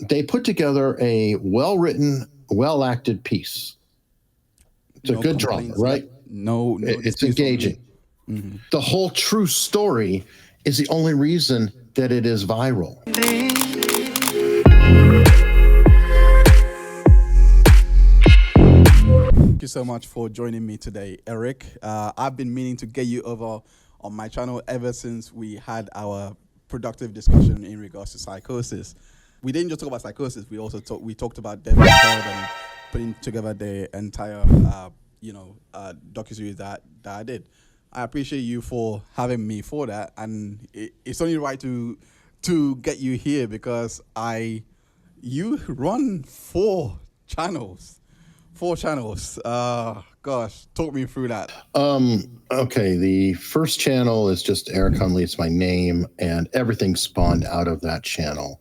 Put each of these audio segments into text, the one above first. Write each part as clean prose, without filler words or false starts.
they put together a well-written, well-acted piece. It's a good drama, right? Yep. No, it's engaging. Mm-hmm. The whole true story is the only reason that it is viral. Thank you so much for joining me today, Eric. I've been meaning to get you over on my channel ever since we had our productive discussion in regards to psychosis. We didn't just talk about psychosis. We also talked about death and putting together the entire docuseries that I did. I appreciate you for having me for that, and it's only right to get you here because you run 4 channels. 4 channels. Gosh, talk me through that. Okay, the first channel is just Eric Hunley. It's my name, and everything spawned out of that channel.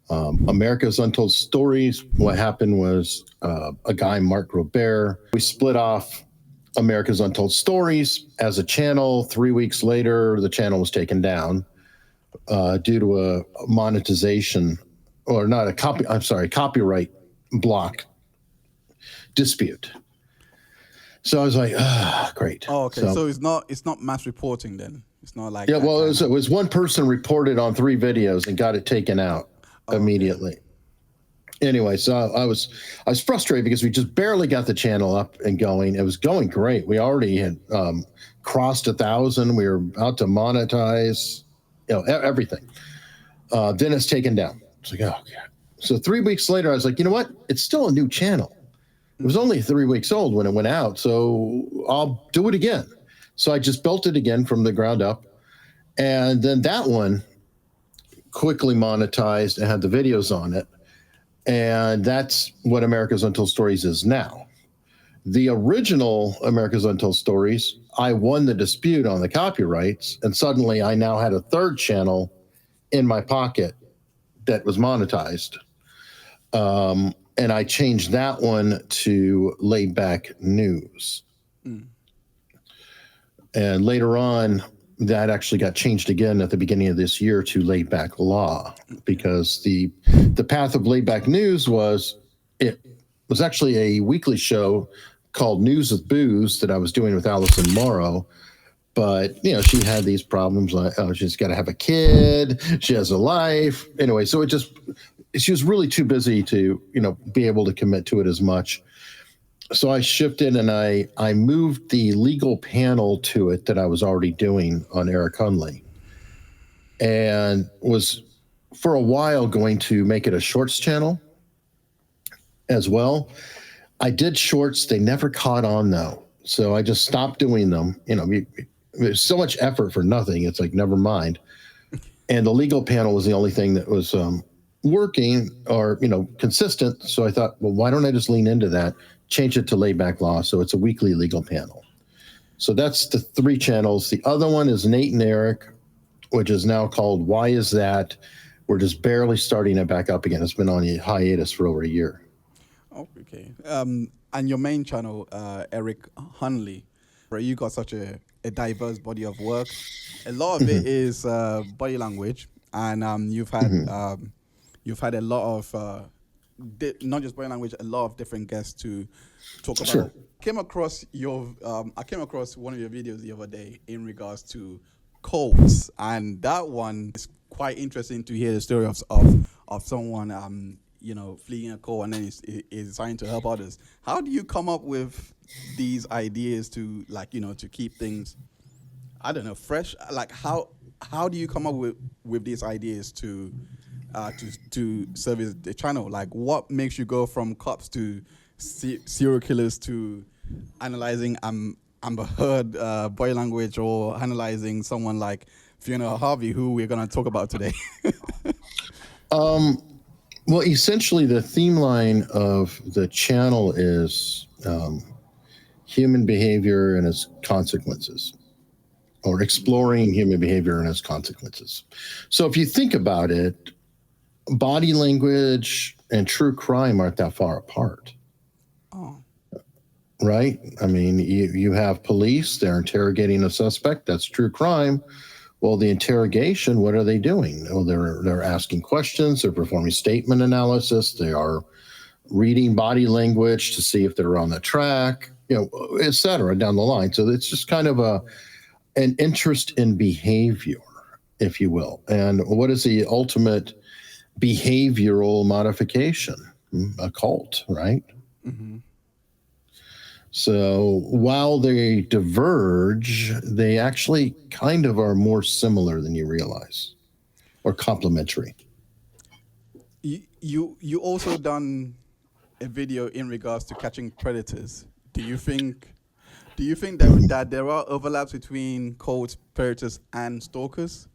America's Untold Stories. What happened was a guy, Mark Robert, we split off America's Untold Stories as a channel. 3 weeks later, the channel was taken down due to a monetization, or not a copyright block dispute. So I was like, great. Oh, okay. So it's not mass reporting then. It's not like it was one person reported on 3 videos and got it taken out immediately. Okay. Anyway, so I was frustrated because we just barely got the channel up and going. It was going great. We already had crossed 1,000. We were about to monetize, everything. Then it's taken down. It's like, oh God. So 3 weeks later, I was like, you know what? It's still a new channel. It was only 3 weeks old when it went out, so I'll do it again. So I just built it again from the ground up, and then that one quickly monetized and had the videos on it. And that's what America's Untold Stories is now. The original America's Untold Stories, I won the dispute on the copyrights, and suddenly I now had a 3rd channel in my pocket that was monetized. And I changed that one to Laid Back News. Mm. And later on, that actually got changed again at the beginning of this year to Laid Back Law, because the path of Laid Back News was actually a weekly show called News with Booze that I was doing with Allison Morrow. But, she had these problems like, she's got to have a kid. She has a life. Anyway, so she was really too busy to, be able to commit to it as much. So I shifted and I moved the legal panel to it that I was already doing on Eric Hunley, and was for a while going to make it a shorts channel as well. I did shorts. They never caught on though. So I just stopped doing them. There's so much effort for nothing. It's like, never mind. And the legal panel was the only thing that was working or, consistent. So I thought, well, why don't I just lean into that, change it to Laid Back Law. So it's a weekly legal panel. So that's the 3 channels. The other one is Nate and Eric, which is now called Why Is That? We're just barely starting it back up again. It's been on a hiatus for over a year. Oh, okay. And your main channel, Eric Hunley, where you got such a diverse body of work. A lot of it is body language, and you've had a lot of not just body language, a lot of different guests to talk about. Sure. I came across one of your videos the other day in regards to cults, and that one is quite interesting to hear the story of someone fleeing a cult and then is deciding to help others. How do you come up with these ideas to to keep things, I don't know, fresh? Like how do you come up with these ideas to service the channel? Like, what makes you go from cops to serial killers to analyzing Amber Heard body language, or analyzing someone like Fiona Harvey, who we're going to talk about today? Well, essentially, the theme line of the channel is human behavior and its consequences, or exploring human behavior and its consequences. So if you think about it, body language and true crime aren't that far apart. Oh. Right? I mean, you have police, they're interrogating a suspect, that's true crime. Well, the interrogation, what are they doing? Well, they're asking questions, they're performing statement analysis, they are reading body language to see if they're on the track, et cetera, down the line. So it's just kind of an interest in behavior, if you will. And what is the ultimate behavioral modification? A cult, right? Mm-hmm. So while they diverge, they actually kind of are more similar than you realize, or complementary. You also done a video in regards to catching predators. Do you think that there are overlaps between cults, predators, and stalkers?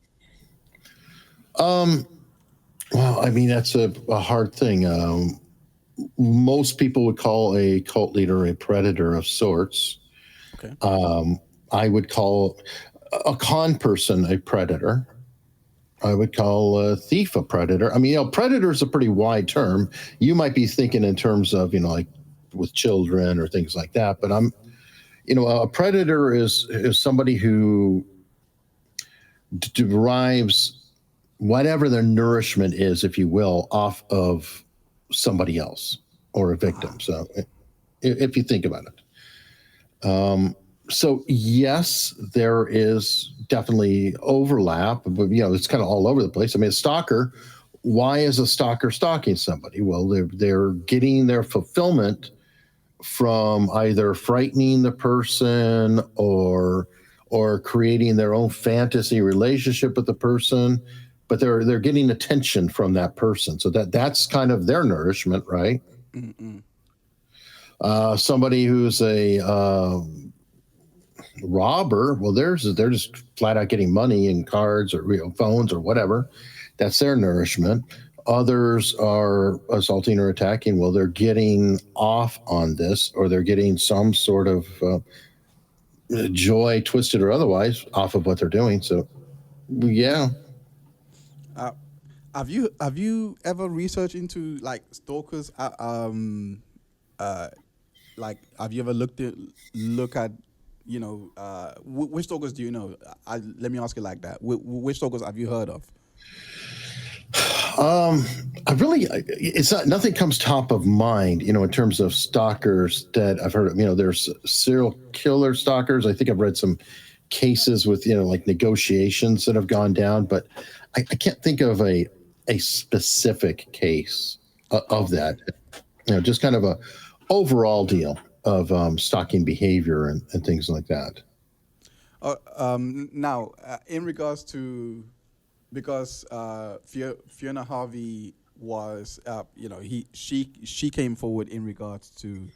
Well, I mean, that's a hard thing. Most people would call a cult leader a predator of sorts. Okay. I would call a con person a predator. I would call a thief a predator. I mean, predator is a pretty wide term. You might be thinking in terms of, like with children or things like that. But a predator is somebody who derives whatever their nourishment is, if you will, off of somebody else or a victim. So if you think about it. So yes, there is definitely overlap, but it's kind of all over the place. I mean, a stalker, why is a stalker stalking somebody? Well, they're getting their fulfillment from either frightening the person or creating their own fantasy relationship with the person, but they're getting attention from that person. So that's kind of their nourishment, right? Mm-mm. Somebody who's a robber, well, they're just flat out getting money in cards or phones or whatever. That's their nourishment. Others are assaulting or attacking. Well, they're getting off on this, or they're getting some sort of joy, twisted or otherwise, off of what they're doing. So, yeah. Uh, have you ever researched into like stalkers? Like have you ever look at which stalkers do you know? Let me ask you like that. Which stalkers have you heard of? It's not, nothing comes top of mind, in terms of stalkers that I've heard of. There's serial killer stalkers. I think I've read some cases with, like negotiations that have gone down, but I can't think of a specific case of that. Just kind of a overall deal of stalking behavior and things like that. Now, in regards to, because Fiona Harvey was, she came forward in regards to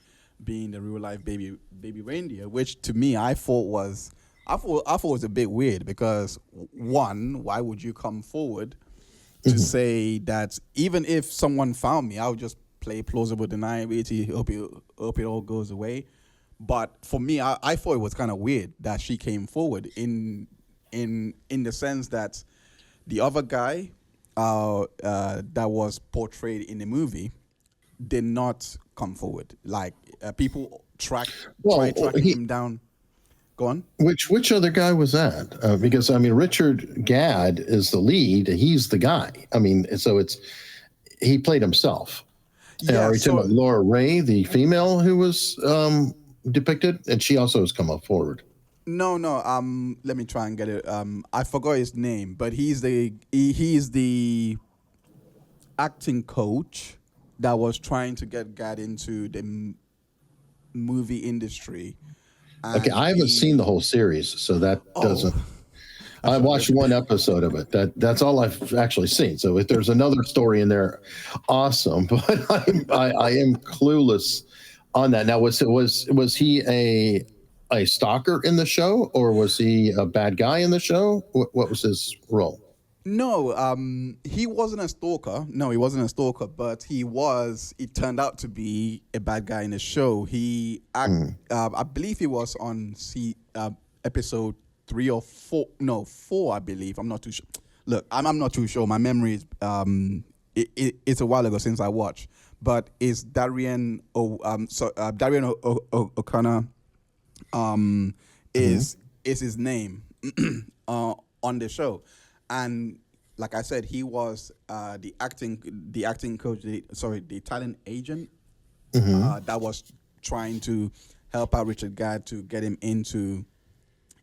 being the real life baby reindeer, which to me I thought was a bit weird, because one, why would you come forward to say that even if someone found me, I would just play plausible deniability, hope it all goes away. But for me, I thought it was kind of weird that she came forward in the sense that the other guy that was portrayed in the movie did not come forward. Like people tried tracking him down. Go on. Which other guy was that? Because I mean, Richard Gadd is the lead. He's the guy. I mean, so he played himself. Yeah. Are you talking about Laura Ray, the female who was depicted, and she also has come up forward? No. Let me try and get it. I forgot his name, but he's the acting coach that was trying to get Gadd into the movie industry. Okay, I haven't seen the whole series, so that doesn't. I watched one episode of it. That's all I've actually seen. So if there's another story in there, awesome. But I am clueless on that. Now, was he a stalker in the show, or was he a bad guy in the show? What was his role? No, he wasn't a stalker. No, he wasn't a stalker, but it turned out to be a bad guy in the show. I believe he was on episode 3 or 4. No, 4, I believe. I'm not too sure. Look, I'm not too sure. My memory is, it's a while ago since I watched. But it's Darian O'Connor, is his name. on the show, and like I said, he was the acting coach, the talent agent that was trying to help out Richard Gadd to get him into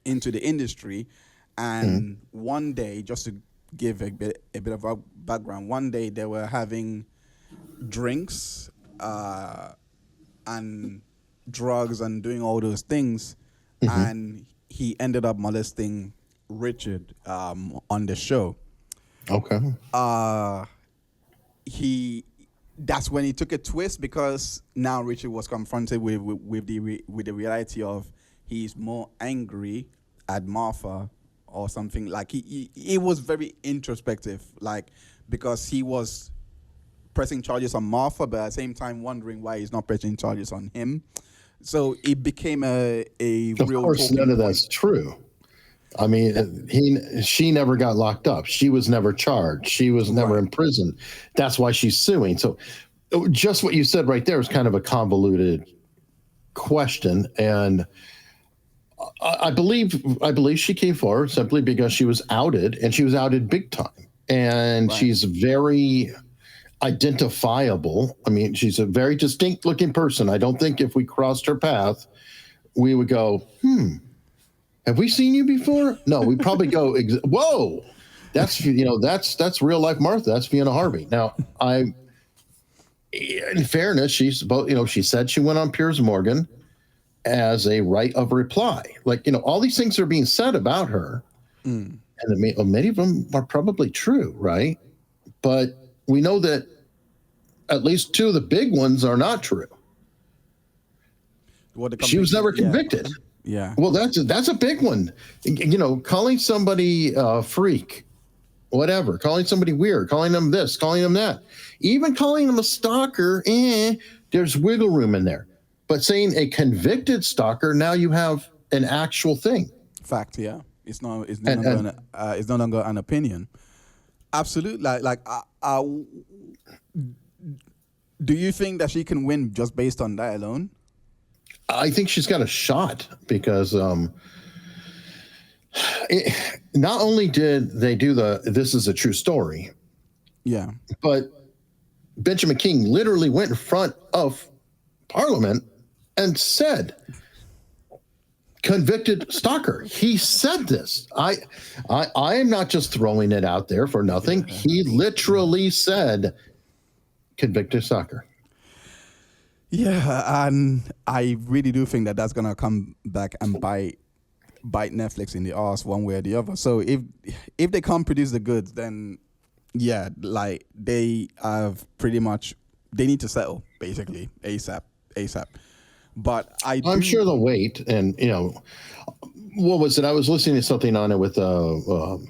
the industry. And one day, just to give a bit of a background, one day they were having drinks and drugs and doing all those things, and he ended up molesting Richard on the show. Okay. That's when he took a twist, because now Richard was confronted with the reality of he's more angry at Martha or something. Like he was very introspective, like, because he was pressing charges on Martha, but at the same time wondering why he's not pressing charges on him. So it became a Of real. course, none of that's true. I mean, she never got locked up. She was never charged. She was never in prison. That's why she's suing. So just what you said right there is kind of a convoluted question. And I believe she came forward simply because she was outed, and she was outed big time. And she's very identifiable. I mean, she's a very distinct looking person. I don't think if we crossed her path, we would go, have we seen you before? No, we probably go, whoa, that's real life Martha. That's Fiona Harvey. Now, in fairness, she said she went on Piers Morgan as a right of reply. Like, all these things are being said about her, and many of them are probably true, right? But we know that at least two of the big ones are not true. She was never convicted. Yeah. Well, that's a big one. Calling somebody a freak, whatever, calling somebody weird, calling them this, calling them that, even calling them a stalker, there's wiggle room in there. But saying a convicted stalker, now you have an actual thing. Fact, yeah. It's no longer an opinion. Absolutely. Do you think that she can win just based on that alone? I think she's got a shot because not only did they do this is a true story, but Benjamin King literally went in front of Parliament and said, convicted stalker. He said this. I am not just throwing it out there for nothing. He literally said, convicted stalker. Yeah, and I really do think that that's gonna come back and bite Netflix in the arse one way or the other. So if they can't produce the goods, then like they have pretty much, they need to settle basically ASAP. But I'm sure they'll wait, and what was it? I was listening to something on it with Mark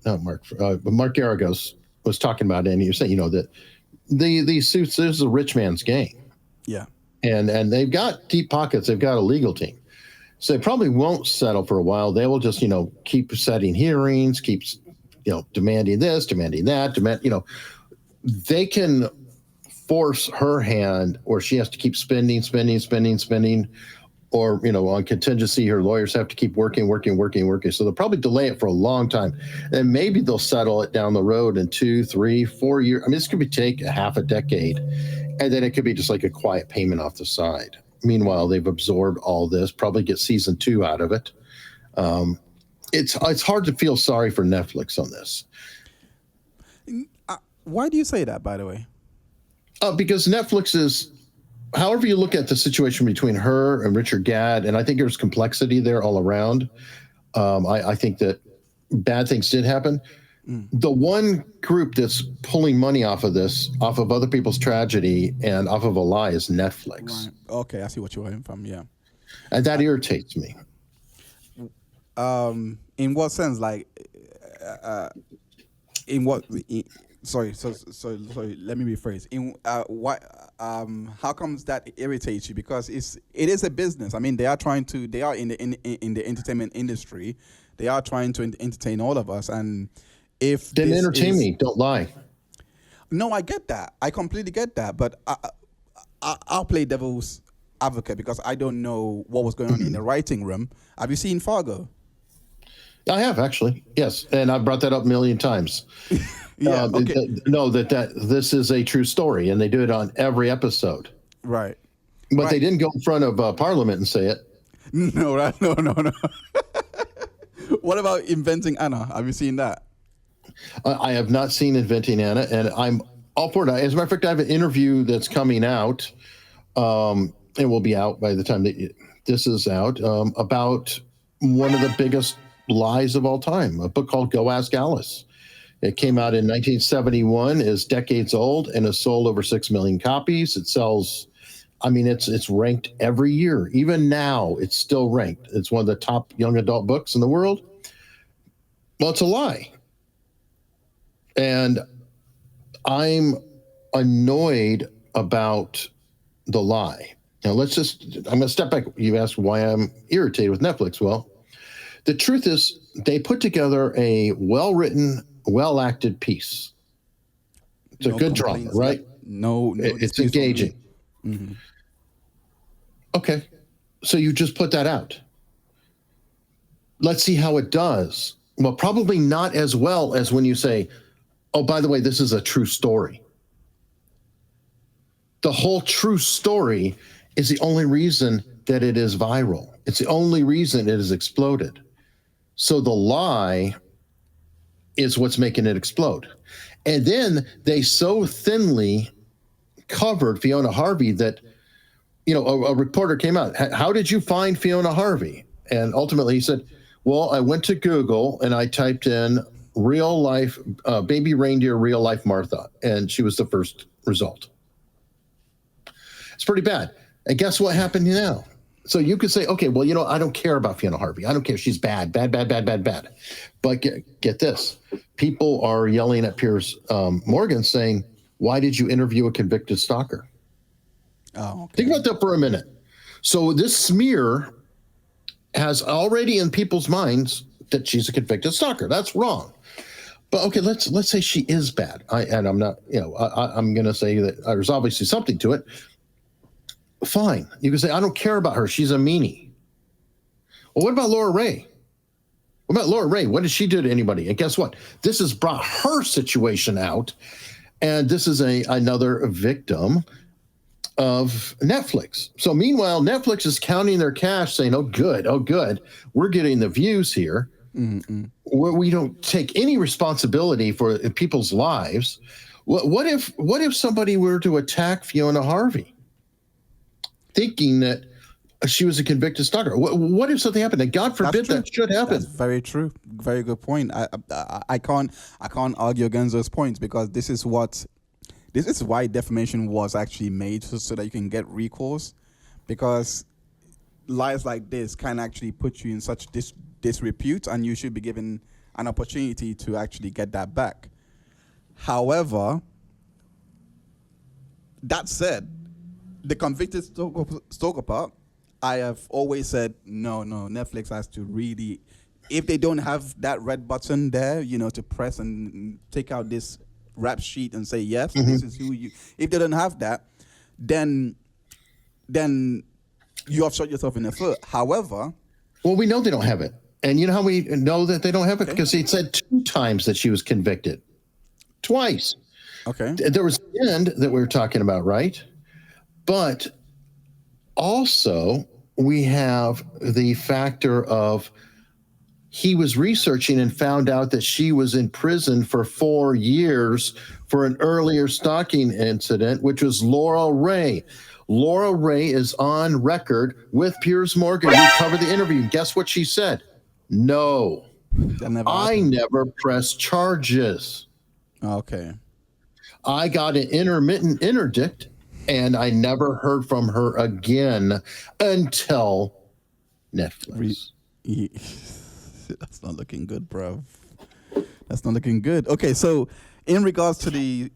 Garagos was talking about it, and he was saying that these suits, this is a rich man's game. Yeah. And they've got deep pockets. They've got a legal team. So they probably won't settle for a while. They will just, keep setting hearings, keep, demanding this, demanding that, they can force her hand, or she has to keep spending, or, on contingency, her lawyers have to keep working. So they'll probably delay it for a long time. And maybe they'll settle it down the road in 2, 3, 4 years. I mean, this could take a half a decade. And then it could be just like a quiet payment off the side. Meanwhile, they've absorbed all this, probably get season 2 out of it. It's hard to feel sorry for Netflix on this. Why do you say that, by the way? Because Netflix is, however you look at the situation between her and Richard Gadd, and I think there's complexity there all around. I think that bad things did happen. The one group that's pulling money off of this, off of other people's tragedy and off of a lie, is Netflix. Right. Okay, I see what you're coming from. Yeah, and that irritates me. In what sense? Like, in what? Sorry. Let me rephrase. In what? How comes that irritates you? Because it is a business. I mean, they are in the entertainment industry. They are trying to entertain all of us, and if then entertain me, don't lie. No, I get that. I completely get that. But I'll play devil's advocate because I don't know what was going on in the writing room. Have you seen Fargo? I have actually, yes, and I've brought that up a million times. Yeah. Okay. No, that this is a true story, and they do it on every episode. Right. But they Right. didn't go in front of Parliament and say it. No. Right. No. No. No. What about Inventing Anna? Have you seen that? I have not seen Inventing Anna, and I'm all for it. As a matter of fact, I have an interview that's coming out, and will be out by the time that this is out, about one of the biggest lies of all time, a book called Go Ask Alice. It came out in 1971, is decades old, and has sold over 6 million copies. It sells, I mean, it's ranked every year. Even now, it's still ranked. It's one of the top young adult books in the world. Well, it's a lie. And I'm annoyed about the lie. Now, I'm going to step back. You asked why I'm irritated with Netflix. Well, the truth is, they put together a well-written, well-acted piece. It's a good drama, right? No, It's engaging. Mm-hmm. Okay, so you just put that out. Let's see how it does. Well, probably not as well as when you say, oh, by the way, this is a true story. The whole true story is the only reason that it is viral. It's the only reason it has exploded. So the lie is what's making it explode. And then they so thinly covered Fiona Harvey that, a reporter came out. How did you find Fiona Harvey? And ultimately he said, well, I went to Google and I typed in real life, baby reindeer, real life Martha. And she was the first result. It's pretty bad. And guess what happened now? So you could say, okay, well, I don't care about Fiona Harvey. I don't care. She's bad. But get this. People are yelling at Piers Morgan saying, why did you interview a convicted stalker? Oh, okay. Think about that for a minute. So this smear has already in people's minds that she's a convicted stalker. That's wrong. But okay, let's say she is bad. I'm not, I'm going to say that there's obviously something to it. Fine. You can say, I don't care about her. She's a meanie. Well, what about Laura Ray? What about Laura Ray? What did she do to anybody? And guess what? This has brought her situation out. And this is another victim of Netflix. So meanwhile, Netflix is counting their cash saying, oh, good. We're getting the views here. Mm-mm. We don't take any responsibility for people's lives. What if somebody were to attack Fiona Harvey, thinking that she was a convicted stalker? What if something happened? And God forbid that should happen. That's very true. Very good point. I can't argue against those points, because this is why defamation was actually made, so that you can get recourse, because lies like this can actually put you in such disrepute, and you should be given an opportunity to actually get that back. However, that said, the convicted stalker part, I have always said, no, Netflix has to really, if they don't have that red button there, to press and take out this rap sheet and say, yes, this is who you, if they don't have that, then you have shot yourself in the foot. However, well, we know they don't have it. And you know how we know that they don't have it? Okay. Because he said 2 times that she was convicted. Twice. Okay. There was the end that we were talking about, right? But also, we have the factor of he was researching and found out that she was in prison for 4 years for an earlier stalking incident, which was Laura Ray. Laura Ray is on record with Piers Morgan. We covered the interview. Guess what she said? No, I never pressed charges. Okay. I got an intermittent interdict, and I never heard from her again until Netflix. That's not looking good, bro. That's not looking good. Okay, so in regards to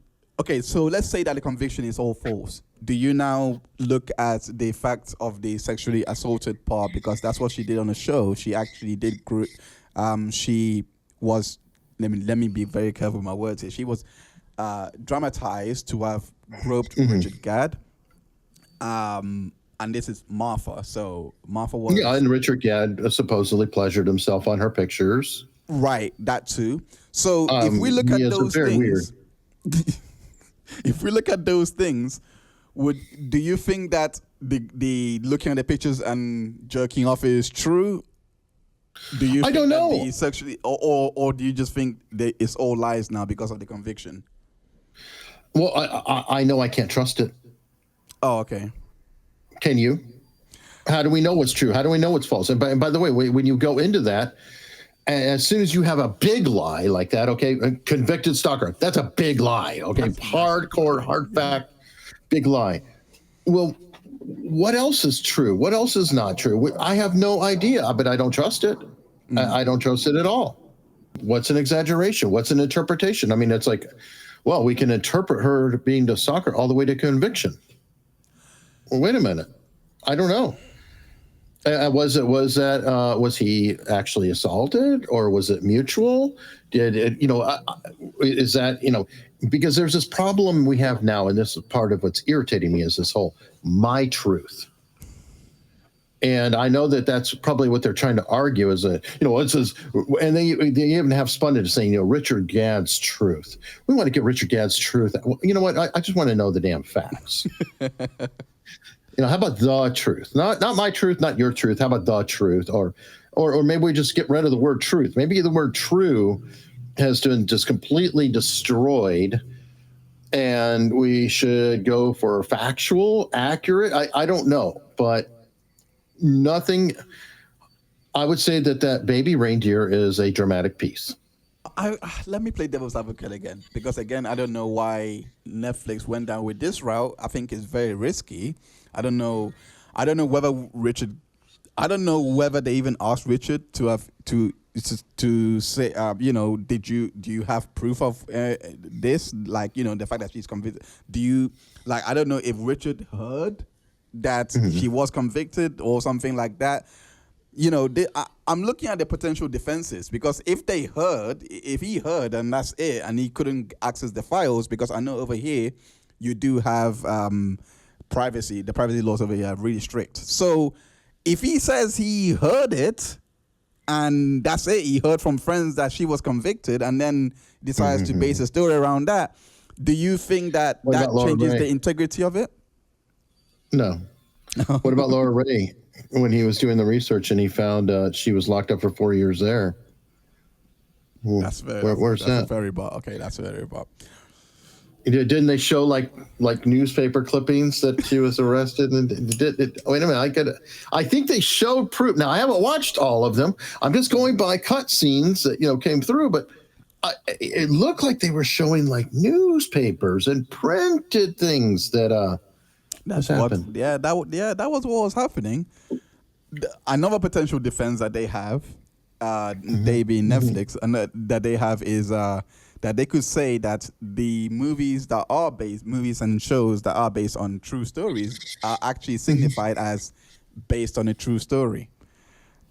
so let's say that the conviction is all false. Do you now look at the fact of the sexually assaulted part, because that's what she did on the show? She actually did. She was. Let me be very careful with my words here. She was dramatized to have groped Richard Gadd. and this is Martha. So Martha was Yeah, and Richard Gadd supposedly pleasured himself on her pictures. right. That too. So if we look at yeah, those very things, weird. if we look at those things, do you think that the looking at the pictures and jerking off is true? Do you? I think don't that know. the sexually, or do you just think that it's all lies now because of the conviction? Well, I know I can't trust it. Oh, okay. Can you? How do we know what's true? How do we know what's false? And by the way, when you go into that, as soon as you have a big lie like that, okay, a convicted stalker, that's a big lie, okay, hardcore, hard fact, big lie. Well, what else is true? What else is not true? I have no idea, but I don't trust it. I don't trust it at all. What's an exaggeration? What's an interpretation? I mean, it's like, well, we can interpret her being a stalker all the way to conviction. Well, wait a minute. I don't know. Was he actually assaulted, or was it mutual? Is that, because there's this problem we have now, and this is part of what's irritating me, is this whole my truth. And I know that that's probably what they're trying to argue is that, it says, and they even have spun it saying, Richard Gadd's truth. We want to get Richard Gadd's truth. Well, you know what? I just want to know the damn facts. How about the truth? Not my truth, not your truth. How about the truth? Or maybe we just get rid of the word truth. Maybe the word true has been just completely destroyed, and we should go for factual, accurate. I don't know, but nothing. I would say that baby reindeer is a dramatic piece. Let me play devil's advocate again, because again, I don't know why Netflix went down with this route. I think it's very risky. I don't know whether they even asked Richard to say, do you have proof of this? Like, the fact that she's convicted. I don't know if Richard heard that she was convicted or something like that. I'm looking at the potential defenses, because if he heard and that's it, and he couldn't access the files, because I know over here you do have privacy. The privacy laws over here are really strict. So if he says he heard it and that's it, he heard from friends that she was convicted, and then decides to base a story around that, do you think that changes the integrity of it? No. What about Laura Ray? When he was doing the research and he found she was locked up for 4 years there. Where's that? Very bad. Okay, that's very bad. Didn't they show like newspaper clippings that she was arrested? And wait a minute, I think they showed proof. Now I haven't watched all of them. I'm just going by cut scenes that came through, but it looked like they were showing like newspapers and printed things that that's happened. That was what was happening. Another potential defense that they have, they being Netflix, and that they have is that they could say that the movies and shows that are based on true stories are actually signified as based on a true story,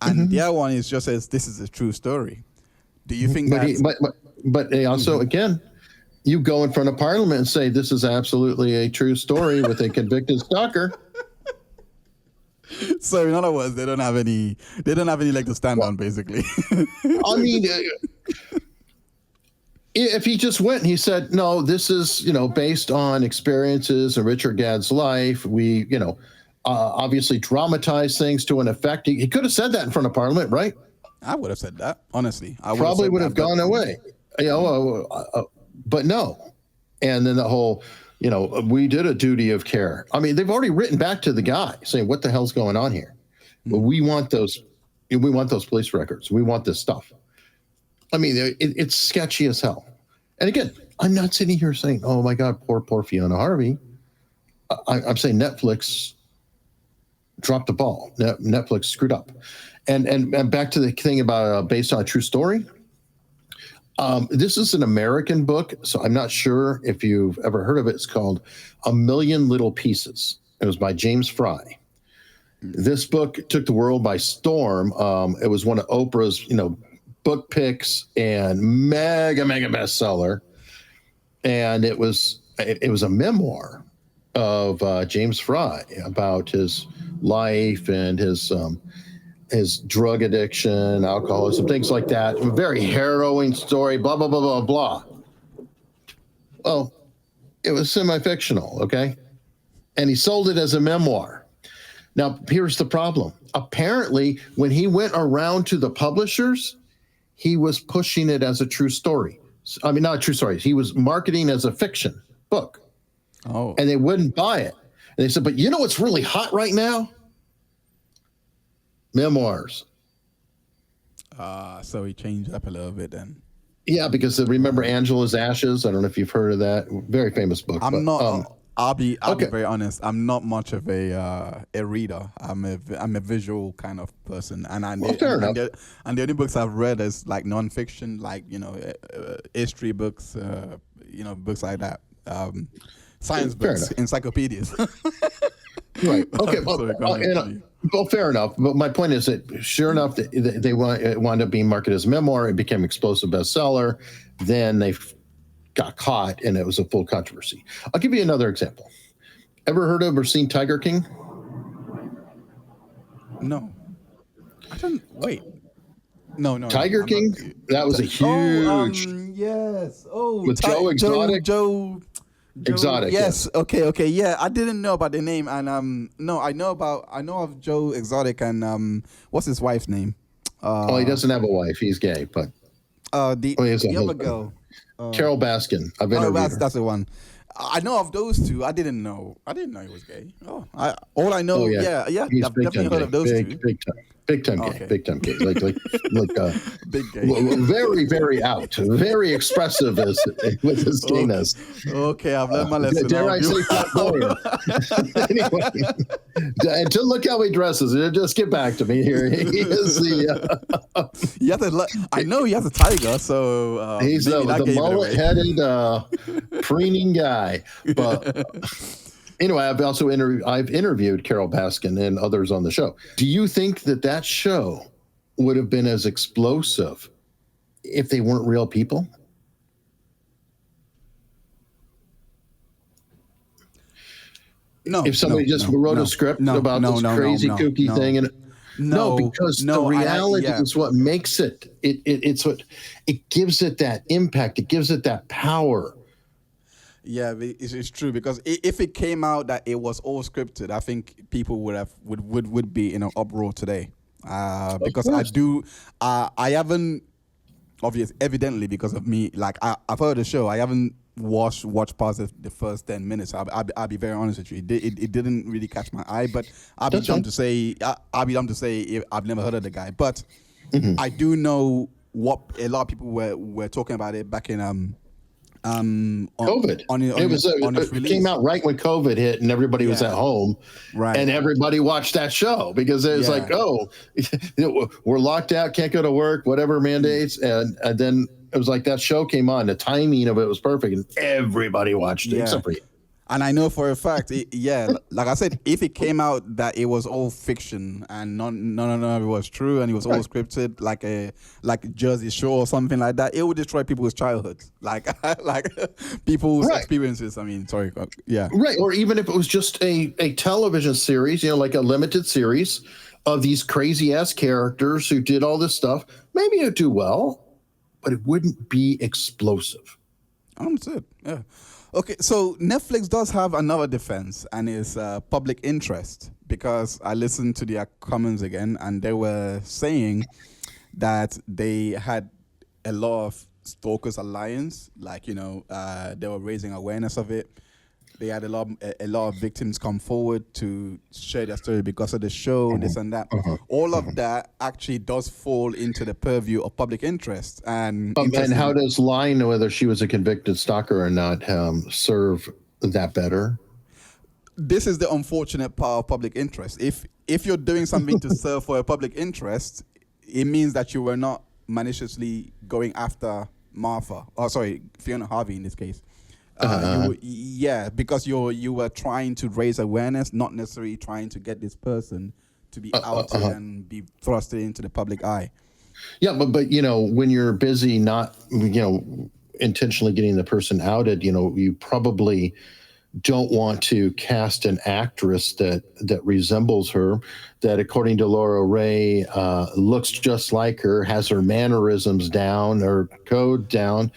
and the other one is just as this is a true story. Do you think but they also again, you go in front of Parliament and say this is absolutely a true story with a convicted stalker. So in other words, they don't have any leg to stand on, basically. I mean, if he just went and he said, no, this is, based on experiences in Richard Gadd's life. We, obviously dramatize things to an effect. He could have said that in front of Parliament, right? I would have said that, honestly. I probably would have gone away. But no. And then the whole, we did a duty of care. I mean, they've already written back to the guy saying, what the hell's going on here? Well, we want those police records. We want this stuff. I mean, it's sketchy as hell. And again, I'm not sitting here saying, oh my God, poor Fiona Harvey. I'm saying Netflix dropped the ball. Netflix screwed up. And back to the thing about based on a true story. This is an American book, so I'm not sure if you've ever heard of it. It's called A Million Little Pieces. It was by James Fry. This book took the world by storm. It was one of Oprah's, book picks and mega bestseller. And it was a memoir of James Fry about his life and his drug addiction, alcoholism, things like that. A very harrowing story, blah, blah, blah, blah, blah. Well, it was semi-fictional, okay? And he sold it as a memoir. Now, here's the problem. Apparently, when he went around to the publishers, he was pushing it as a true story. I mean, not a true story. He was marketing as a fiction book. Oh. And they wouldn't buy it. And they said, but you know what's really hot right now? Memoirs. So he changed up a little bit then. Yeah, because remember Angela's Ashes? I don't know if you've heard of that. Very famous book. I'm not. I'll be okay. very honest. I'm not much of a reader. I'm a visual kind of person, and the only books I've read is like nonfiction, like history books, books like that, science books, encyclopedias. Right. Okay. Well, fair enough. But my point is that sure enough, they wound up being marketed as a memoir. It became explosive bestseller. Then they got caught, and it was a full controversy. I'll give you another example. Ever heard of or seen Tiger King? No. I don't. Wait. No. Tiger King? That was a huge. Yes. Oh, with Joe Exotic. Joe Exotic. Yes. Okay. Yeah, I didn't know about the name, and no, I know of Joe Exotic, and what's his wife's name? He doesn't have a wife. He's gay, but the other girl. Carol Baskin. I've interviewed her. That's the one. I know of those two. I didn't know he was gay. All I know. Yeah. He's I've definitely heard of those two. Big time gay. Okay. Big time gay. Like big gay. Very, very out. Very expressive with his gayness. Okay, I've learned my lesson. Dare I say flamboyant? Anyway, and to look how he dresses. Just get back to me here. He is I know he has a tiger, so he's the mullet-headed, preening guy. But anyway, I've interviewed Carol Baskin and others on the show. Do you think that show would have been as explosive if they weren't real people? No. If somebody wrote a script about this crazy kooky thing, and because the reality is what makes it. It's what it gives it that impact. It gives it that power. Yeah, it's true, because if it came out that it was all scripted, I think people would be in an uproar today. Because I haven't, obviously, evidently because of me, like I've heard the show, I haven't watched past the first 10 minutes. I'll be very honest with you. It didn't really catch my eye, but I'll be dumb to say I've never heard of the guy. But I do know what a lot of people were talking about it back in COVID. It came out right when COVID hit, and everybody was at home, right? And everybody watched that show because it was like, we're locked out, can't go to work, whatever mandates, and then it was like that show came on. The timing of it was perfect, and everybody watched it except for you. And I know for a fact, like I said, if it came out that it was all fiction and none of it was true and it was all scripted, like a Jersey Shore or something like that, it would destroy people's childhoods, like people's experiences. I mean, sorry, right. Or even if it was just a television series, like a limited series of these crazy ass characters who did all this stuff, maybe it'd do well, but it wouldn't be explosive. Understood. Yeah. Okay, so Netflix does have another defense, and it's public interest, because I listened to their comments again, and they were saying that they had a lot of Stalkers Alliance, like, they were raising awareness of it. They had a lot of victims come forward to share their story because of the show, this and that. All of that actually does fall into the purview of public interest. And how does lying whether she was a convicted stalker or not serve that better? This is the unfortunate part of public interest. If you're doing something to serve for a public interest, it means that you were not maliciously going after Fiona Harvey in this case. Because you were trying to raise awareness, not necessarily trying to get this person to be outed and be thrusted into the public eye. Yeah, but when you're busy not intentionally getting the person outed, you probably don't want to cast an actress that resembles her, that according to Laura Ray looks just like her, has her mannerisms down, her code down.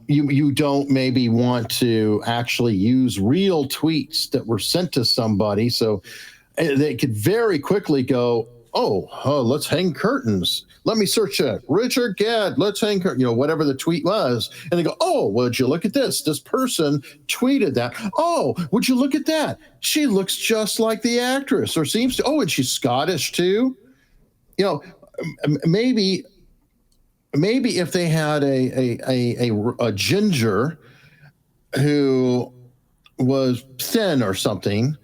You don't maybe want to actually use real tweets that were sent to somebody, so they could very quickly go, oh, let's hang curtains. Let me search it. Richard Gadd, let's hang curtains, whatever the tweet was. And they go, oh, would you look at this? This person tweeted that. Oh, would you look at that? She looks just like the actress, or seems to. Oh, and she's Scottish too. Maybe if they had a ginger who was thin or something,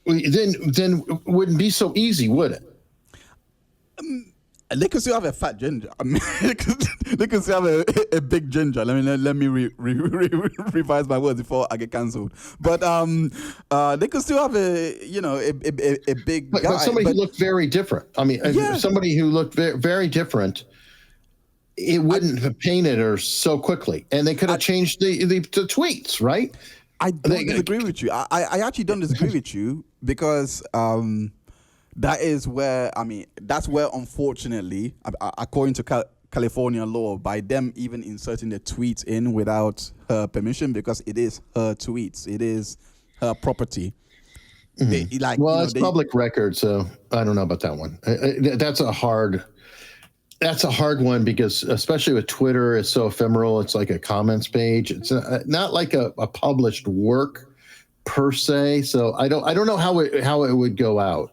then it wouldn't be so easy, would it? They could still have a fat ginger. I mean, they could still have a big ginger. Let me revise my words before I get cancelled. But they could still have a big guy. But somebody who looked very different. I mean, somebody who looked very different. It wouldn't have painted her so quickly, and they could have changed the tweets, right? I don't disagree with you. I actually don't disagree with you, because that is where, that's where, unfortunately, according to California law, by them even inserting the tweets in without her permission, because it is her tweets, it is her property. Mm-hmm. It's public record, so I don't know about that one. That's a hard one, because especially with Twitter, it's so ephemeral. It's like a comments page. It's not like a published work per se. So I don't know how it would go out.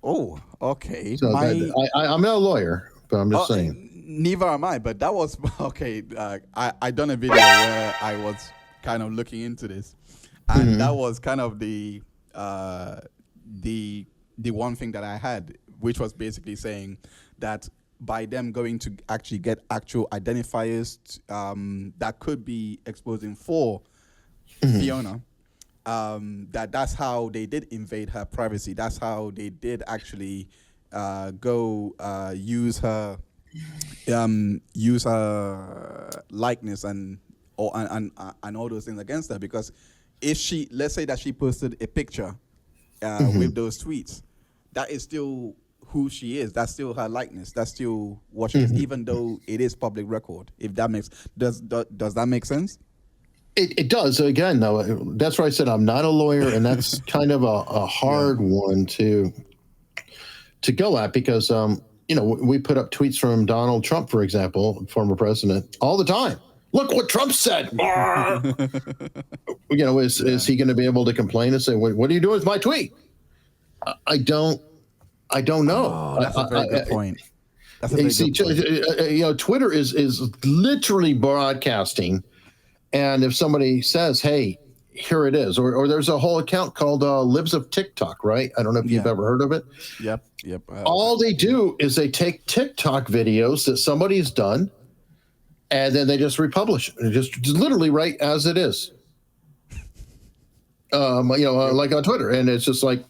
Oh, okay. So I'm not a lawyer, but I'm just saying. Neither am I. But that was okay. I done a video where I was kind of looking into this, and that was kind of the one thing that I had, which was basically saying that by them going to actually get actual identifiers that could be exposing for Fiona, that's how they did invade her privacy. That's how they did actually go use her likeness and all those things against her. Because if let's say that she posted a picture with those tweets, that is still who she is. That's still her likeness. That's still what she is, even though it is public record. If that does that make sense? It does. Again, though, that's why I said I'm not a lawyer, and that's kind of a hard one to go at, because we put up tweets from Donald Trump, for example, former president, all the time. Look what Trump said. Is he going to be able to complain and say, "What are you doing with my tweet"? I don't know. Oh, that's a very good point. That's a very good point. Twitter is literally broadcasting, and if somebody says, "Hey, here it is," or there's a whole account called Libs of TikTok, right? I don't know if you've ever heard of it. Yep. All they do is they take TikTok videos that somebody's done, and then they just republish it, just literally right as it is. Like on Twitter, and it's just like,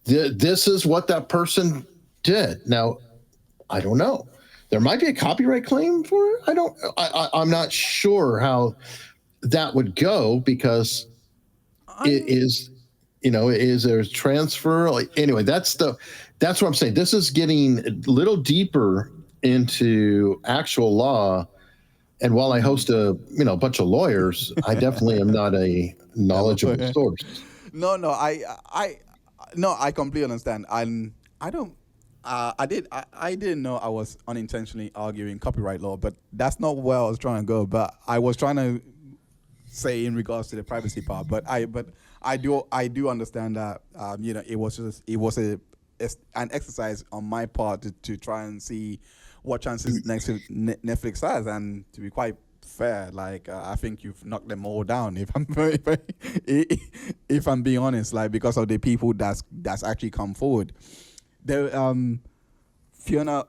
this is what that person did. Now, I don't know. There might be a copyright claim for it. I'm not sure how that would go, because is there's transfer. Anyway, that's what I'm saying. This is getting a little deeper into actual law. And while I host a bunch of lawyers, I definitely am not a knowledgeable source. No, I completely understand. I didn't know I was unintentionally arguing copyright law, but that's not where I was trying to go. But I was trying to say in regards to the privacy part. But I do understand that it was an exercise on my part to try and see what chances Netflix has, and to be quite fair, I think you've knocked them all down. If I'm being honest, because of the people that's actually come forward. There, Fiona,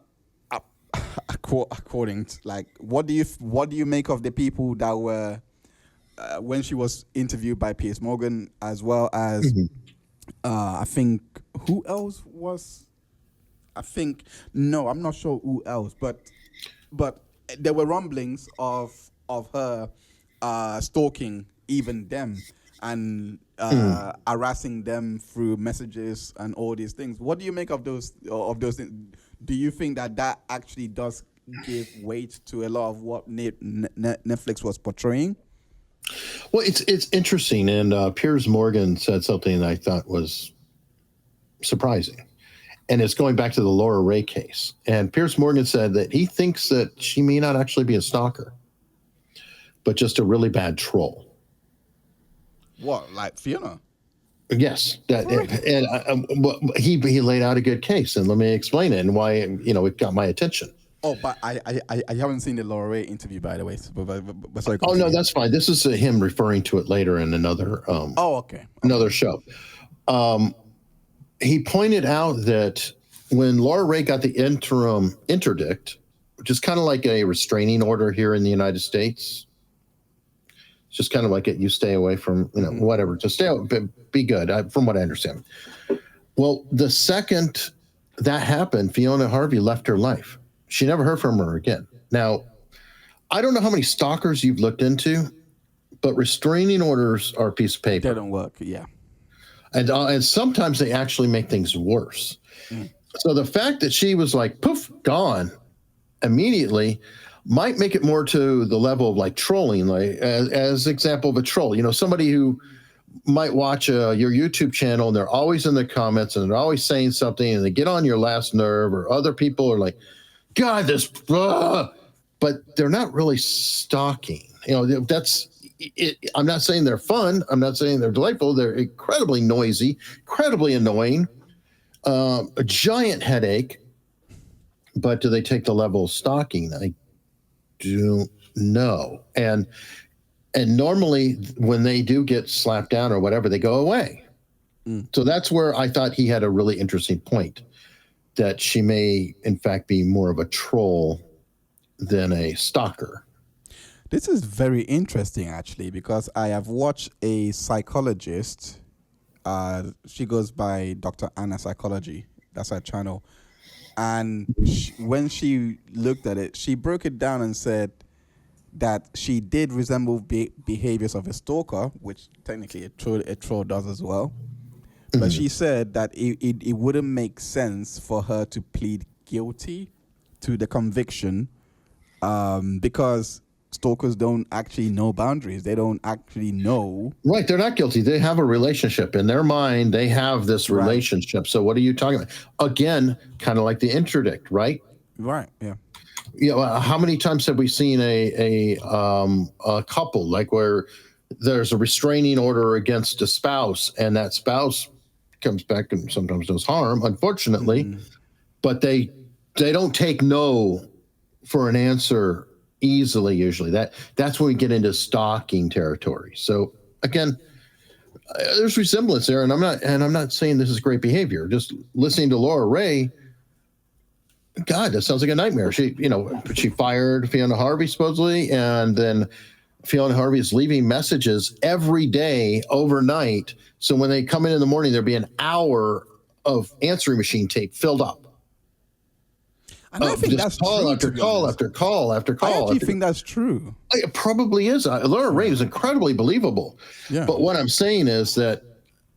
according to, what do you make of the people that were when she was interviewed by Piers Morgan, as well as I think who else was? I'm not sure who else, but there were rumblings of her stalking even them and harassing them through messages and all these things. What do you make of those things? Do you think that actually does give weight to a lot of what Netflix was portraying? Well, it's interesting, and Piers Morgan said something that I thought was surprising, and it's going back to the Laura Ray case. And Piers Morgan said that he thinks that she may not actually be a stalker, but just a really bad troll. What, like Fiona? Yes, he laid out a good case, and let me explain it and why it got my attention. Oh, but I haven't seen the Laura Ray interview, by the way. But sorry. Oh no, that's fine. This is him referring to it later in another. Another show. He pointed out that when Laura Ray got the interim interdict, which is kind of like a restraining order here in the United States, it's just kind of like you stay away from whatever, just stay out, be good. From what I understand. Well, the second that happened, Fiona Harvey left her life. She never heard from her again. Now, I don't know how many stalkers you've looked into, but restraining orders are a piece of paper. They don't work, yeah. And sometimes they actually make things worse. So the fact that she was like, poof, gone immediately might make it more to the level of like trolling, like as example of a troll. Somebody who might watch your YouTube channel and they're always in the comments and they're always saying something and they get on your last nerve, or other people are like, God, but they're not really stalking. That's it. I'm not saying they're fun. I'm not saying they're delightful. They're incredibly noisy, incredibly annoying, a giant headache. But do they take the level of stalking? I don't know. And normally when they do get slapped down or whatever, they go away. So that's where I thought he had a really interesting point, that she may, in fact, be more of a troll than a stalker. This is very interesting, actually, because I have watched a psychologist. She goes by Dr. Anna Psychology. That's her channel. And when she looked at it, she broke it down and said that she did resemble behaviors of a stalker, which technically a troll does as well. But she said that it wouldn't make sense for her to plead guilty to the conviction because stalkers don't actually know boundaries. They don't actually know. Right. They're not guilty. They have a relationship. In their mind, they have this relationship. Right. So what are you talking about? Again, kind of like the interdict, right? Right. Yeah. How many times have we seen a couple, like where there's a restraining order against a spouse and that spouse comes back and sometimes does harm, unfortunately, but they don't take no for an answer easily. Usually that's when we get into stalking territory. So again, there's resemblance there, and I'm not saying this is great behavior. Just listening to Laura Ray, God, that sounds like a nightmare. She fired Fiona Harvey supposedly, and then Fiona Harvey is leaving messages every day overnight. So when they come in the morning, there'll be an hour of answering machine tape filled up. And I think that's true. After call after call after call. I actually think that's true. It probably is. Laura Ray is incredibly believable. Yeah. But what I'm saying is that,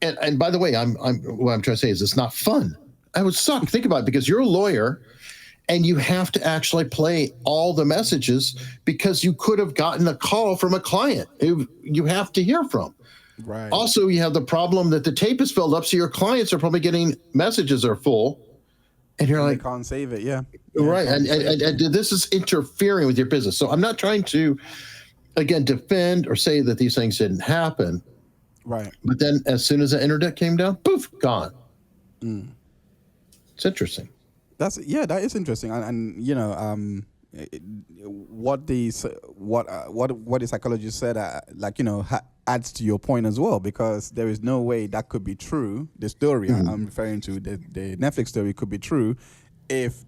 and by the way, what I'm trying to say is it's not fun. I would suck. Think about it, because you're a lawyer and you have to actually play all the messages because you could have gotten a call from a client who you have to hear from. Right. Also, you have the problem that the tape is filled up, so your clients are probably getting messages are full, and you're like, they can't save it. Yeah. Right. And this is interfering with your business. So I'm not trying to, again, defend or say that these things didn't happen. Right. But then as soon as the internet came down, poof, gone. It's interesting. That is interesting. And what the psychologist said, adds to your point as well, because there is no way that could be true. The story I'm referring to, the Netflix story, could be true if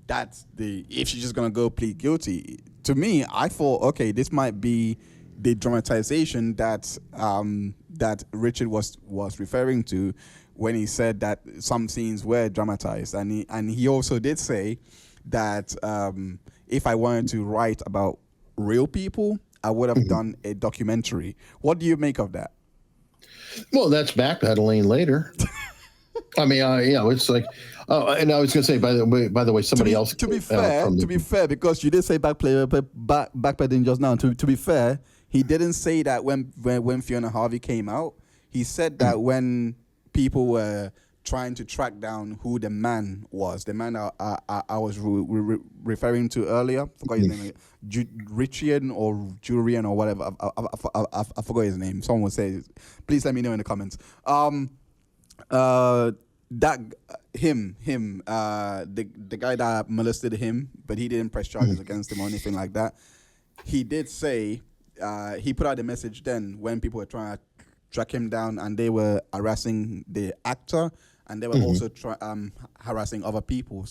she's just gonna go plead guilty. To me, I thought, okay, this might be the dramatization that Richard was referring to when he said that some scenes were dramatized, and he also did say that if I wanted to write about real people, I would have done a documentary. What do you make of that? Well, that's backpedaling later. I mean, it's like, and I was going to say, by the way, somebody else. To be fair, because you did say backpedaling just now. To be fair, he didn't say that when Fiona Harvey came out. He said that when people were trying to track down who the man was, the man I was referring to earlier, forgot his name, Richian or Jurian or whatever. I forgot his name. Someone would say, please let me know in the comments. The guy that molested him, but he didn't press charges against him or anything like that. He did say, he put out a message then when people were trying to track him down, and they were harassing the actor, and they were also harassing other people,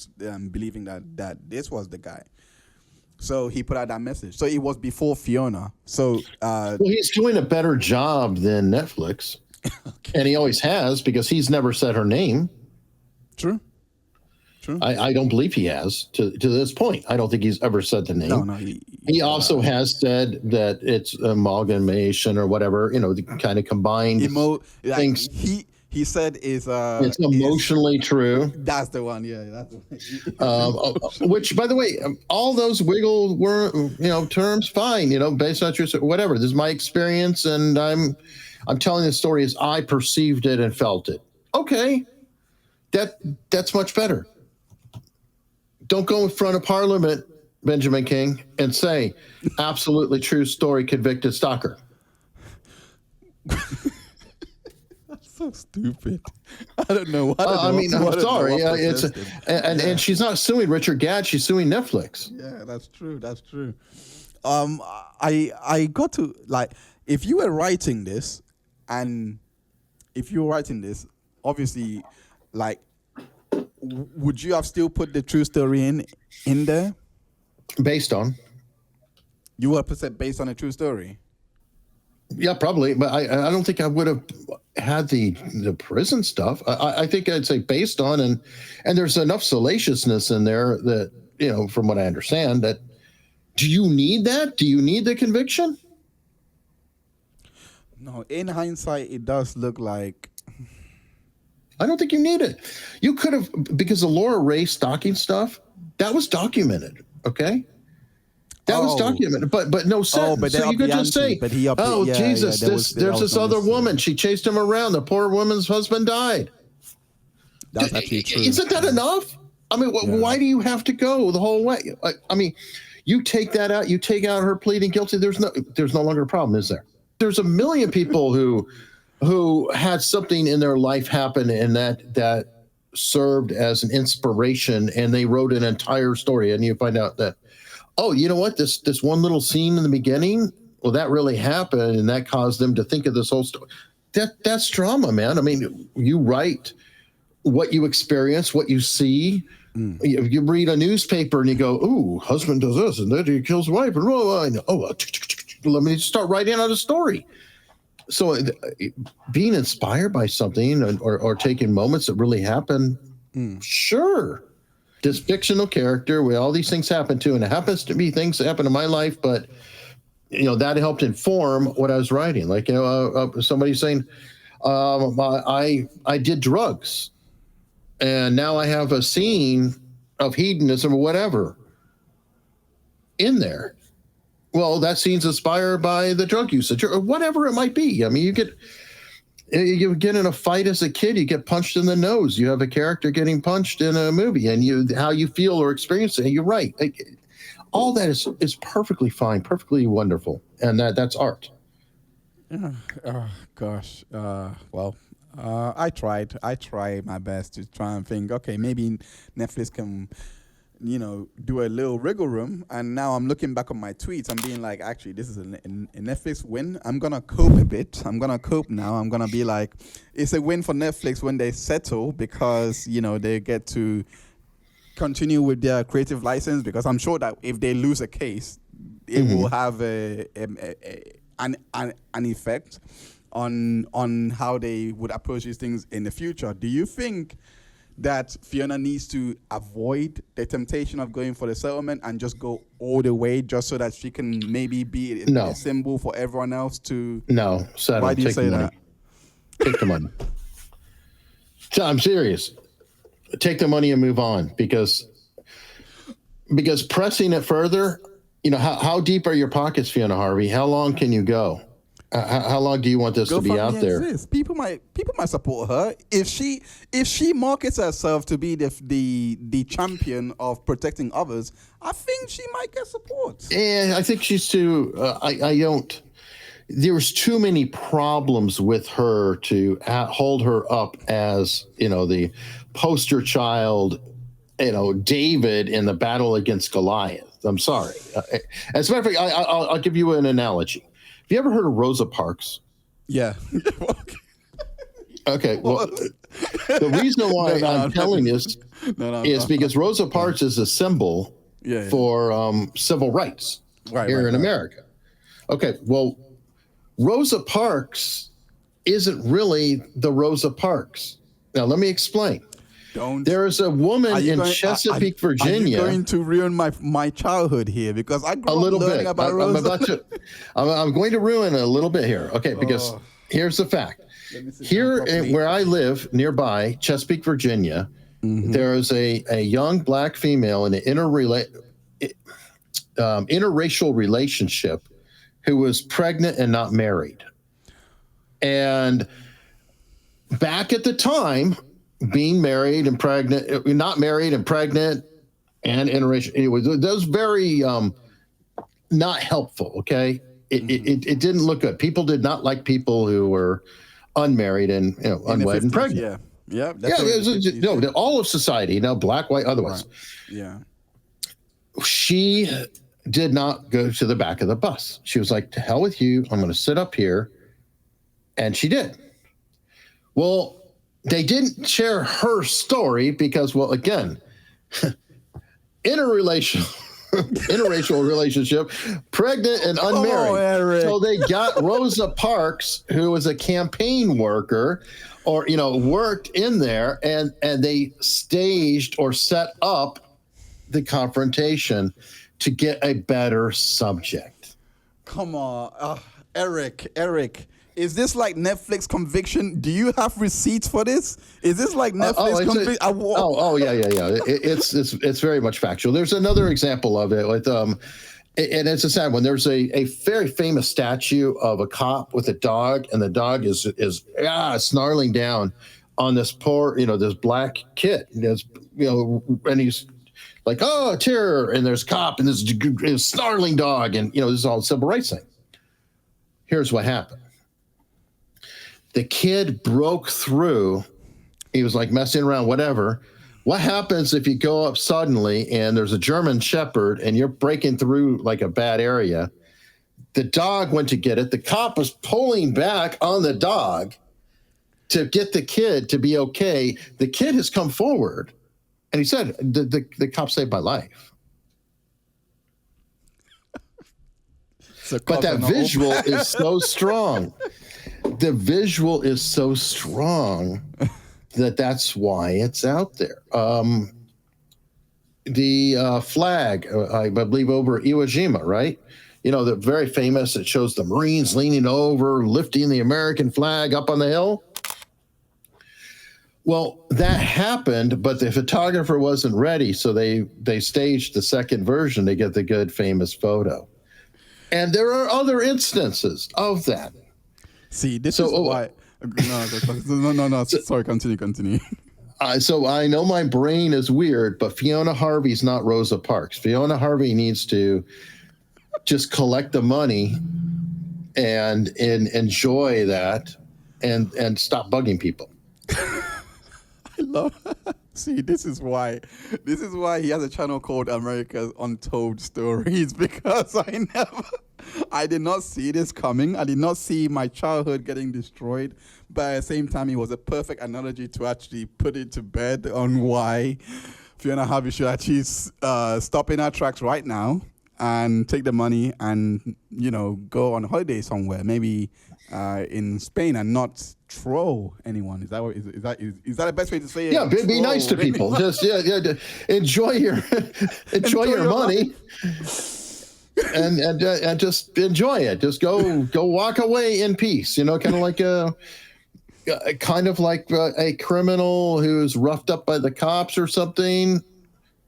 believing that this was the guy. So he put out that message. So it was before Fiona. So well, he's doing a better job than Netflix. Okay. And he always has, because he's never said her name. True. I don't believe he has to this point. I don't think he's ever said the name. No. He also has said that it's amalgamation or whatever, the kind of combined things. He said it's emotionally true. That's the one. Yeah, that's the one. Which, by the way, all those wiggle terms, fine. Based on truth, whatever. This is my experience, and I'm telling the story as I perceived it and felt it. Okay, that's much better. Don't go in front of Parliament, Benjamin King, and say, absolutely true story, convicted stalker. That's so stupid. I don't know. I'm sorry. And she's not suing Richard Gadd. She's suing Netflix. Yeah, that's true. I got to, like, if you were writing this, obviously, like, would you have still put the true story in there? Based on? You would have said based on a true story? Yeah, probably. But I don't think I would have had the prison stuff. I think I'd say based on, and there's enough salaciousness in there that, from what I understand, that do you need that? Do you need the conviction? No, in hindsight, it does look like. I don't think you need it. You could have, because the Laura Ray stalking stuff, that was documented, okay? That was documented, but no sentence. So you could just say, Jesus, there's this other woman. She chased him around. The poor woman's husband died. That's actually true. Isn't that enough? I mean, why do you have to go the whole way? I mean, you take that out. You take out her pleading guilty. There's no longer a problem, is there? There's a million people who had something in their life happen and that served as an inspiration, and they wrote an entire story, and you find out that, oh, you know what, this one little scene in the beginning, well, that really happened, and that caused them to think of this whole story. That's drama, man. I mean, you write what you experience, what you see. You read a newspaper and you go, ooh, husband does this, and then he kills his wife, and let me start writing out a story. So being inspired by something or taking moments that really happen, sure. This fictional character where all these things happen to, and it happens to be things that happen in my life, but that helped inform what I was writing. Like, somebody saying, I did drugs, and now I have a scene of hedonism or whatever in there. Well, that scene's inspired by the drug usage or whatever it might be. I mean, you get in a fight as a kid, you get punched in the nose. You have a character getting punched in a movie, and how you feel or experience it. You're right. All that is perfectly fine, perfectly wonderful, and that's art. Yeah. Oh gosh. Well, I tried my best to try and think. Okay, maybe Netflix can, do a little wriggle room. And now I'm looking back on my tweets. I'm being like, actually, this is a Netflix win. I'm going to cope a bit. I'm going to cope now. I'm going to be like, it's a win for Netflix when they settle, because, they get to continue with their creative license, because I'm sure that if they lose a case, it will have an effect on how they would approach these things in the future. Do you think that Fiona needs to avoid the temptation of going for the settlement and just go all the way, just so that she can maybe be a symbol for everyone else to? No, settle. Why do you Take say the money. that? Take the money. So I'm serious. Take the money and move on, because pressing it further, how deep are your pockets, Fiona Harvey? How long can you go? How long do you want this to be out there? People might support her if she markets herself to be the champion of protecting others. I think she might get support. And I think she's too. I don't. There's too many problems with her to hold her up as the poster child. David in the battle against Goliath. I'm sorry. As a matter of fact, I'll give you an analogy. Have you ever heard of Rosa Parks? Yeah. Okay. Well, the reason why I'm telling this is because Rosa Parks is a symbol for civil rights here in America. Okay. Well, Rosa Parks isn't really the Rosa Parks. Now, let me explain. There is a woman in Chesapeake, Virginia. Are you going to ruin my childhood here? Because I grew up learning about Rosa. I'm going to ruin it a little bit here. Okay, because here's the fact. Here, where I live, nearby Chesapeake, Virginia, there is a young black female in an interracial relationship who was pregnant and not married. And back at the time, being married and pregnant, not married and pregnant, and interracial, it was very not helpful. Okay, it didn't look good. People did not like people who were unmarried and unwed and pregnant. Yeah. All of society, black, white, otherwise. Right. Yeah. She did not go to the back of the bus. She was like, "To hell with you! I'm going to sit up here," and she did. Well, they didn't share her story because, well, again, interracial relationship, pregnant and unmarried. So they got Rosa Parks, who was a campaign worker or, worked in there, and they staged or set up the confrontation to get a better subject. Come on, Eric. Is this like Netflix conviction? Do you have receipts for this? Is this like Netflix conviction? Yeah. It's very much factual. There's another example of it with and it's a sad one. There's a very famous statue of a cop with a dog, and the dog is snarling down on this poor, this black kid. And he's like, "Oh, terror!" And there's a cop, and this snarling dog, and this is all a civil rights thing. Here's what happened. The kid broke through. He was like messing around, whatever. What happens if you go up suddenly and there's a German Shepherd and you're breaking through like a bad area? The dog went to get it. The cop was pulling back on the dog to get the kid to be okay. The kid has come forward, and he said, the cop saved my life. But that visual is so strong. The visual is so strong that's why it's out there. The flag, I believe, over Iwo Jima, right? The very famous, it shows the Marines leaning over, lifting the American flag up on the hill. Well, that happened, but the photographer wasn't ready, so they staged the second version to get the good, famous photo. And there are other instances of that. See, this is why. No. Sorry, continue. So I know my brain is weird, but Fiona Harvey's not Rosa Parks. Fiona Harvey needs to just collect the money and enjoy that, and stop bugging people. I love. See, this is why he has a channel called America's Untold Stories, because I did not see this coming. I did not see my childhood getting destroyed, but at the same time, it was a perfect analogy to actually put it to bed on why Fiona Harvey should actually stop in her tracks right now and take the money and go on holiday somewhere, maybe in Spain, and not troll anyone. Is that what is that the best way to say it? Yeah, be nice to Troll people. anyone? Just enjoy your enjoy your money, and just enjoy it. Just go walk away in peace. You know, kind of like a criminal who's roughed up by the cops or something.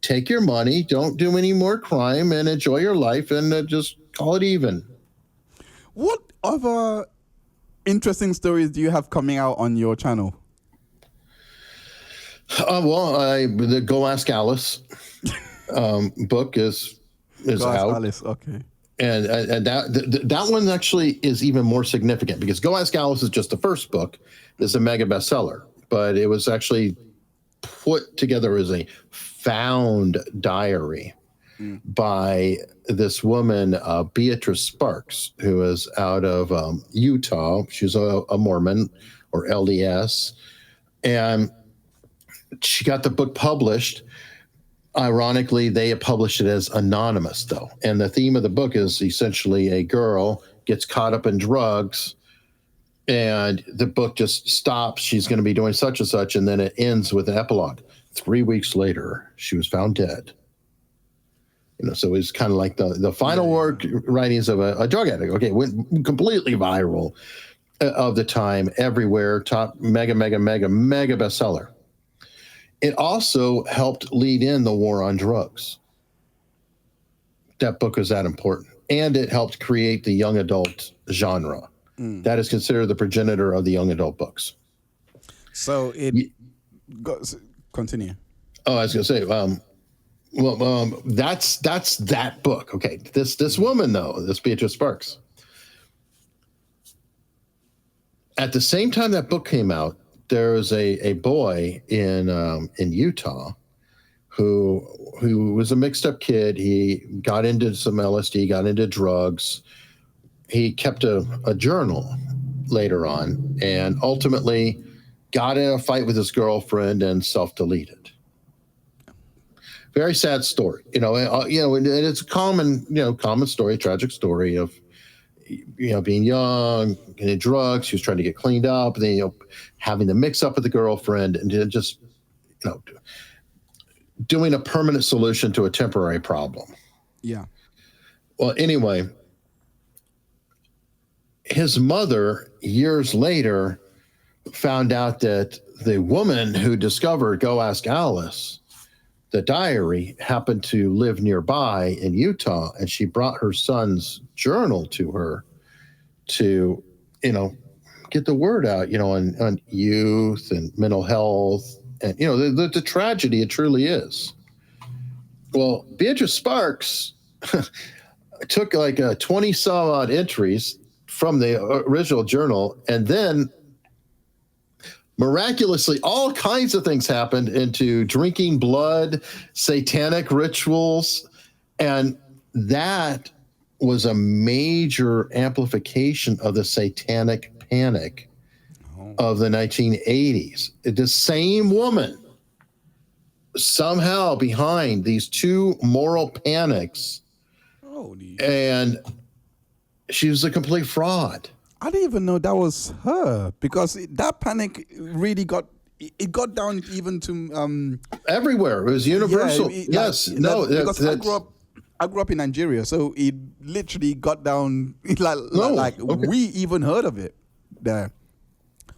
Take your money, don't do any more crime, and enjoy your life, and just call it even. What other interesting stories do you have coming out on your channel? The Go Ask Alice book is Go Ask out. Alice, okay. And that one actually is even more significant because Go Ask Alice is just the first book. It's a mega bestseller, but it was actually put together as a found diary by this woman, Beatrice Sparks, who is out of Utah. She's a Mormon or LDS. And she got the book published. Ironically, they published it as anonymous, though. And the theme of the book is essentially a girl gets caught up in drugs, and the book just stops. She's going to be doing such and such, and then it ends with an epilogue. 3 weeks later, she was found dead. You know, so it's kind of like the final work writings of a drug addict. Okay, went completely viral of the time, everywhere, top mega bestseller. It also helped lead in the war on drugs. That book was that important. And it helped create the young adult genre. That is considered the progenitor of the young adult books. So continue. Oh, I was going to say, that's that book. Okay, this woman, though, this Beatrice Sparks. At the same time that book came out, there was a boy in Utah who was a mixed up kid. He got into some LSD, got into drugs. He kept a journal later on, and ultimately got in a fight with his girlfriend and self-deleted. Very sad story, and it's a common story, tragic story of being young, getting drugs. He was trying to get cleaned up, and then having the mix up with the girlfriend, and just doing a permanent solution to a temporary problem. Yeah. Well, anyway, his mother years later found out that the woman who discovered Go Ask Alice, the diary, happened to live nearby in Utah, and she brought her son's journal to her to, get the word out, on youth and mental health and, the tragedy it truly is. Well, Beatrice Sparks took like 20 some odd entries from the original journal, and then miraculously, all kinds of things happened into drinking blood, satanic rituals, and that was a major amplification of the satanic panic of the 1980s. The same woman somehow behind these two moral panics, and she was a complete fraud. I didn't even know that was her, because that panic really got down even to everywhere. It was universal. Because I grew up in Nigeria, so it literally got down we even heard of it there.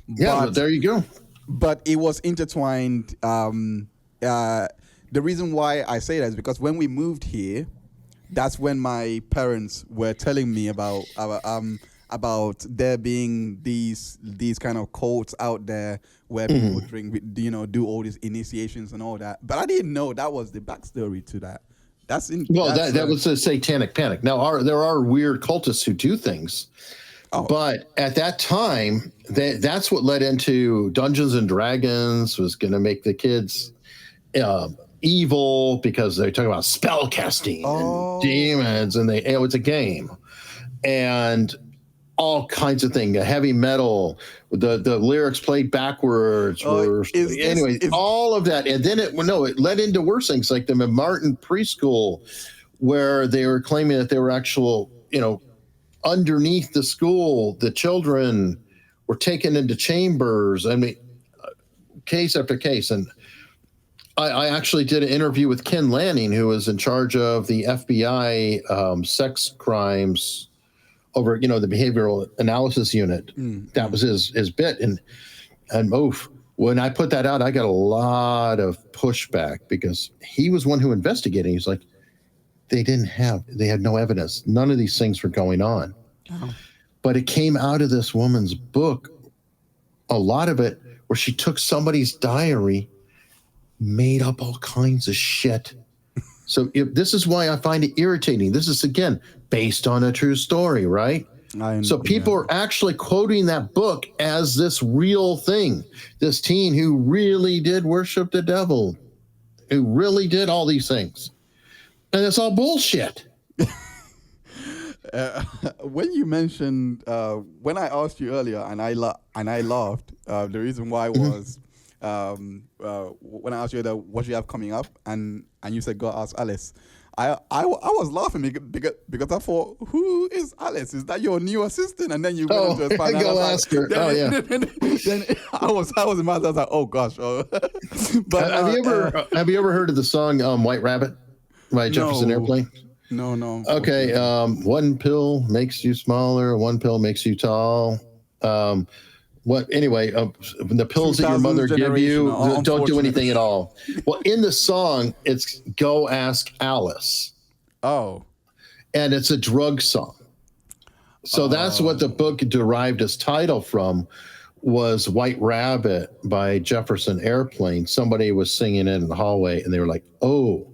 But there you go. But it was intertwined. The reason why I say that is because when we moved here, that's when my parents were telling me about there being these kind of cults out there where people drink, do all these initiations and all that. But I didn't know that was the backstory to that. That was a satanic panic. Now, there are weird cultists who do things, but at that time, that's what led into Dungeons and Dragons was going to make the kids evil because they're talking about spell casting and demons, and it's a game, and all kinds of things. Heavy metal, the lyrics played backwards. All of that, and then it led into worse things like the Martin preschool, where they were claiming that they were actual, underneath the school, the children were taken into chambers. I mean, case after case. And I actually did an interview with Ken Lanning, who was in charge of the FBI sex crimes over, the behavioral analysis unit. That was his bit. And when I put that out, I got a lot of pushback because he was one who investigated. He's like, they had no evidence. None of these things were going on. Oh. But it came out of this woman's book, a lot of it, where she took somebody's diary, made up all kinds of shit. So this is why I find it irritating. This is, again, based on a true story, right? So people are actually quoting that book as this real thing. This teen who really did worship the devil, who really did all these things. And it's all bullshit. When you mentioned, when I asked you earlier, and I laughed, the reason why was when I asked you what you have coming up, and you said, go ask Alice. I was laughing because I thought, who is Alice? Is that your new assistant? And then you went into a span. Go ask her. Then I was in my head, I was like, oh gosh. But have you ever heard of the song White Rabbit by Jefferson Airplane? No. Okay. One pill makes you smaller. One pill makes you tall. Anyway, the pills that your mother give you don't do anything at all. Well, in the song, it's Go Ask Alice. Oh. And it's a drug song. So that's what the book derived its title from, was White Rabbit by Jefferson Airplane. Somebody was singing it in the hallway, and they were like, oh.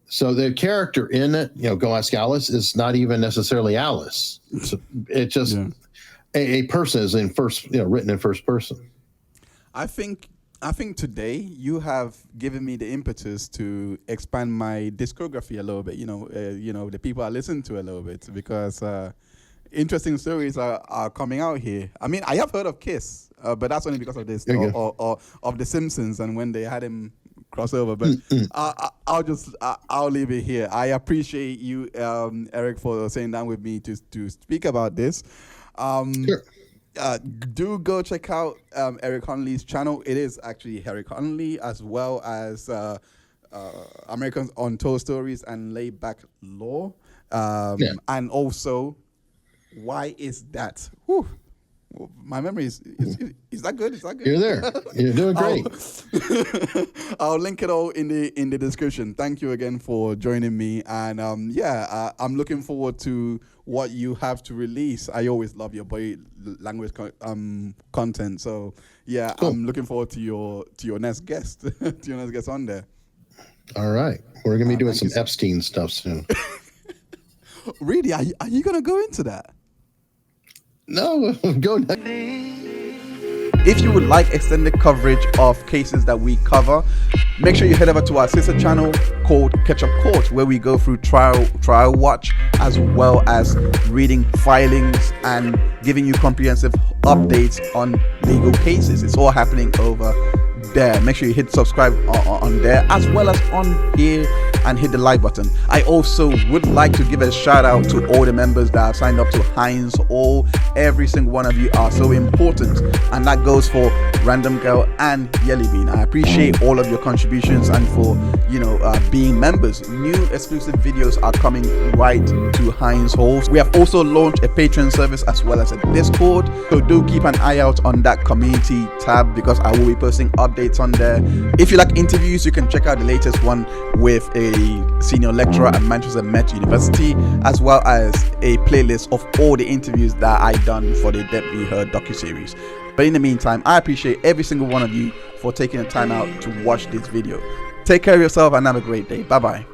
So the character in it, Go Ask Alice, is not even necessarily Alice. It's just... Yeah. A person is written in first person. I think today you have given me the impetus to expand my discography a little bit. The people I listen to a little bit, because interesting stories are coming out here. I mean, I have heard of Kiss, but that's only because of this or of The Simpsons and when they had him crossover. But I'll leave it here. I appreciate you, Eric, for sitting down with me to speak about this. Sure. Do go check out Eric Hunley's channel. It is actually Eric Hunley, as well as Americans Untold Stories and Laid Back Law. And also, Why Is That? Whew. My memory is that good? Is that good? You're there. You're doing great. I'll link it all in the description. Thank you again for joining me, and I'm looking forward to what you have to release. I always love your body language content. So yeah, cool. I'm looking forward to your next guest, to your next guest on there. All right, we're gonna be doing some Epstein stuff soon. Really? Are you gonna go into that? No, go next. If you would like extended coverage of cases that we cover, make sure you head over to our sister channel called Catch Up Court, where we go through trial watch, as well as reading filings and giving you comprehensive updates on legal cases. It's all happening over there. Make sure you hit subscribe on there, as well as on here, and hit the like button. I also would like to give a shout out to all the members that have signed up to Heinz Hall. Every single one of you are so important, and that goes for Random Girl and Yelly Bean. I appreciate all of your contributions and for being members. New exclusive videos are coming right to Heinz Hall. We have also launched a Patreon service as well as a Discord, so do keep an eye out on that community tab, because I will be posting updates on there. If you like interviews, you can check out the latest one with a senior lecturer at Manchester Met University, as well as a playlist of all the interviews that I've done for the Debt We Heard docuseries. But in the meantime, I appreciate every single one of you for taking the time out to watch this video. Take care of yourself and have a great day. Bye bye.